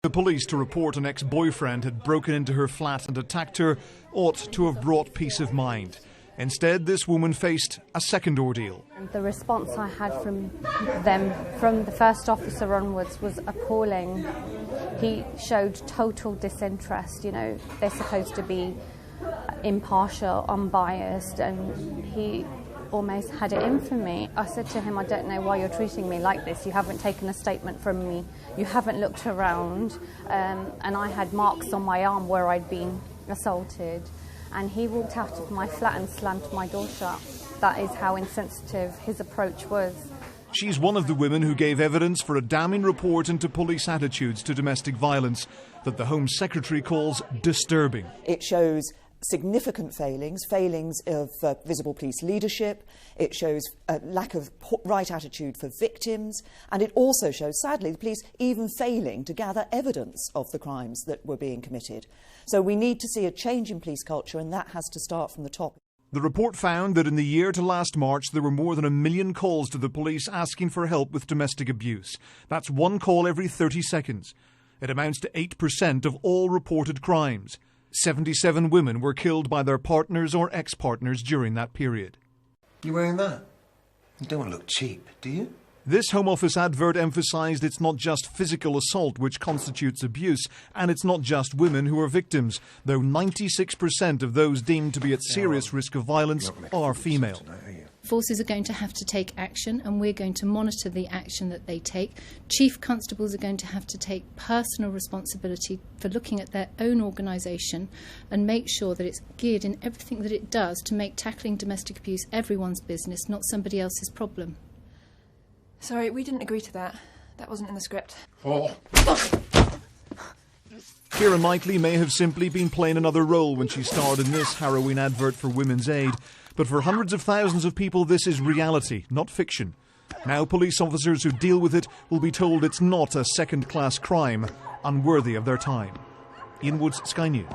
The police to report an ex-boyfriend had broken into her flat and attacked her ought to have brought peace of mind. Instead, this woman faced a second ordeal. The response I had from them, from the first officer onwards, was appalling. He showed total disinterest. You know, they're supposed to be impartial, unbiased, and he almost had it in for me. I said to him, I don't know why you're treating me like this. You haven't taken a statement from me. You haven't looked around. And I had marks on my arm where I'd been assaulted. And he walked out of my flat and slammed my door shut. That is how insensitive his approach was. She's one of the women who gave evidence for a damning report into police attitudes to domestic violence that the Home Secretary calls disturbing. It shows significant failings of visible police leadership. It shows a lack of right attitude for victims, and it also shows, sadly, the police even failing to gather evidence of the crimes that were being committed. So we need to see a change in police culture, and that has to start from the top. The report found that in the year to last March, there were more than 1 million calls to the police asking for help with domestic abuse. That's one call every 30 seconds. It amounts to 8% of all reported crimes. 77 women were killed by their partners or ex-partners during that period. You wearing that? You don't want to look cheap, do you? This Home Office advert emphasised it's not just physical assault which constitutes abuse, and it's not just women who are victims, though 96% of those deemed to be at serious risk of violence are female. Forces are going to have to take action, and we're going to monitor the action that they take. Chief constables are going to have to take personal responsibility for looking at their own organisation and make sure that it's geared in everything that it does to make tackling domestic abuse everyone's business, not somebody else's problem. Sorry, we didn't agree to that. That wasn't in the script. Oh. Keira Knightley may have simply been playing another role when she starred in this harrowing advert for Women's Aid, but for hundreds of thousands of people this is reality, not fiction. Now police officers who deal with it will be told it's not a second-class crime unworthy of their time. Ian Woods, Sky News.